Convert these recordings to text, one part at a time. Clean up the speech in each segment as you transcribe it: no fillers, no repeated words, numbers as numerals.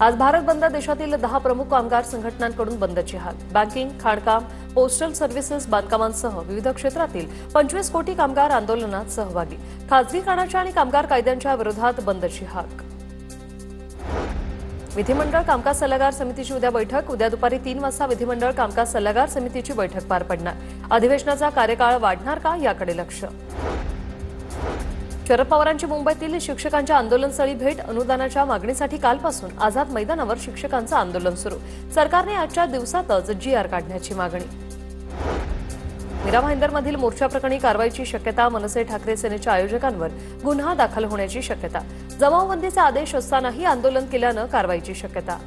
आज भारत बंद देशातील 10 प्रमुख कामगार संघटनांकडून बंदची हाक। बँकिंग, खाणकाम, पोस्टल सर्व्हिसेस, बांधकामांसह विविध क्षेत्रातील 25 कोटी कामगार आंदोलनात सहभागी। खासगीकरणाच्या आणि कामगार कायद्यांच्या विरोधात बंदची हाक। विधिमंडळ कामकाज सल्लागार समितीची उद्या बैठक। उद्या दुपारी 3 वाजता विधिमंडळ कामकाज सल्लागार समितीची बैठक पार पडणार। अधिवेशनाचा कार्यकाळ वाढणार का याकडे लक्ष। शरद पवारांची मुंबईतील शिक्षकांच्या आंदोलनस्थळी भेट। अनुदानाच्या मागणीसाठी कालपासून आझाद मैदानावर शिक्षकांचं आंदोलन सुरू। सरकारने आजच्या दिवसातच जीआर काढण्याची मागणी। मीरा भाईंदरमधील मोर्चाप्रकरणी कारवाईची शक्यता। मनसे ठाकरे सेनेच्या आयोजकांवर गुन्हा दाखल होण्याची शक्यता। जमावबंदीचे आदेश असतानाही आंदोलन केल्यानं कारवाईची शक्यता।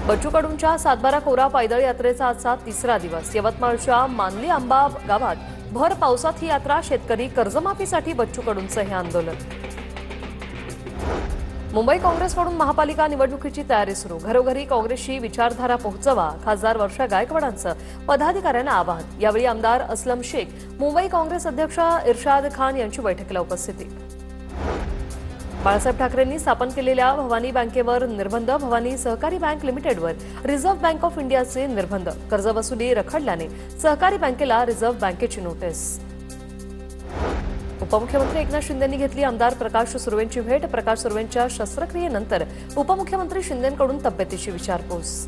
बच्चू कडूंच्या सातबारा कोरा पायदळ यात्रेचा आजचा तिसरा दिवस। यवतमाळच्या मानली आंबा गावात भर पावसात ही यात्रा। शेतकरी कर्जमाफीसाठी बच्चू कडूंचं हे आंदोलन। मुंबई काँग्रेसकडून महापालिका निवडणुकीची तयारी सुरू। घरोघरी काँग्रेसची विचारधारा पोहोचवा, खासदार वर्षा गायकवाडांचं पदाधिकाऱ्यांना आवाहन। यावेळी आमदार अस्लम शेख, मुंबई काँग्रेस अध्यक्ष इर्शाद खान यांची बैठकीला उपस्थिती। बाळासाहेब ठाकरेंनी स्थापन केलेल्या भवानी बँकेवर निर्बंध। भवानी सहकारी बँक लिमिटेडवर रिझर्व्ह बँक ऑफ इंडियाचे निर्बंध। कर्जवसुली रखडल्याने सहकारी बँकेला रिझर्व्ह बँकेची नोटीस। उपमुख्यमंत्री एकनाथ शिंदेंनी घेतली आमदार प्रकाश सुर्वेंची भेट। प्रकाश सुर्वेंच्या शस्त्रक्रियेनंतर उपमुख्यमंत्री शिंदेंकडून तब्येतीची विचारपूस।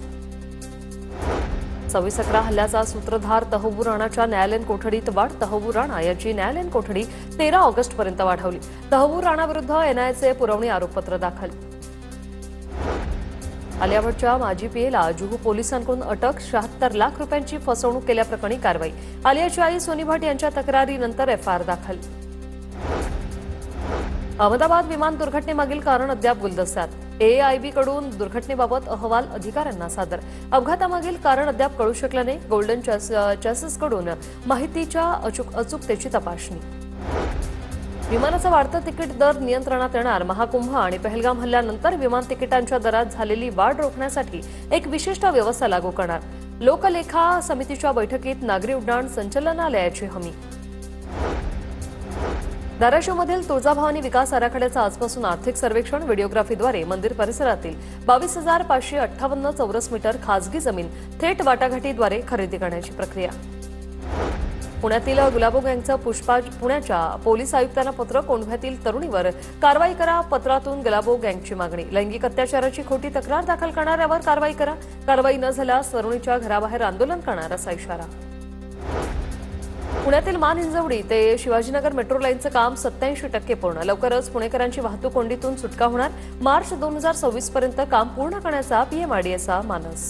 26/11 हल्ल्याचा सूत्रधार तहव्वूर राणाच्या न्यायालयीन कोठडीत वाढ। तहव्वूर राणा यांची न्यायालयीन कोठडी 13 ऑगस्टपर्यंत वाढवली। तहव्वूर राणाविरुद्ध एनआयएचे पुरवणी आरोपपत्र दाखल। आलिया भट्टच्या माजी पीएला जुहू पोलिसांकडून अटक। 76 लाख रुपयांची फसवणूक केल्याप्रकरणी कारवाई। आलियाची आई सोनी भट्ट यांच्या तक्रारीनंतर एफआयआर दाखल। अहमदाबाद विमान दुर्घटनेमागील कारण अद्याप गुलदस्त्यात। एआयबीकडून दुर्घटनेबाबत अहवाल अधिकाऱ्यांना सादर। अपघातामागील कारण अद्याप कळू शकलं नाही। गोल्डन चॅसेसकडून माहितीच्या अचूकतेची तपासणी। विमानाचा वाढता तिकीट दर नियंत्रणात येणार। महाकुंभ आणि पहलगाम हल्ल्यानंतर विमान तिकिटांच्या दरात झालेली वाढ रोखण्यासाठी एक विशिष्ट व्यवस्था लागू करणार। लोकलेखा समितीच्या बैठकीत नागरी उड्डाण संचालनालयाची हमी। धाराशिवमधील तुळजाभवानी विकास आराखड्याचा आजपासून आर्थिक सर्वेक्षण। व्हिडिओग्राफीद्वारे मंदिर परिसरातील 22,558 चौरस मीटर खासगी जमीन थेट वाटाघाटीद्वारे खरेदी करण्याची प्रक्रिया। पुण्यातील गुलाबो गँगचं पुण्याच्या पोलीस आयुक्तांना पत्र। कोंढव्यातील तरुणीवर कारवाई करा। पत्रातून गुलाबो गँगची मागणी। लैंगिक अत्याचाराची खोटी तक्रार दाखल करणाऱ्यावर कारवाई करा। कारवाई न झाल्यास तरुणीच्या घराबाहेर आंदोलन करणार असा इशारा। पुण्यातील मानहिंजवडी ते शिवाजीनगर मेट्रो लाईनचं काम 87% पूर्ण। लवकरच पुणेकरांची वाहतूक कोंडीतून सुटका होणार। मार्च 2026 पर्यंत काम पूर्ण करण्याचा पीएमआरडीएचा मानस।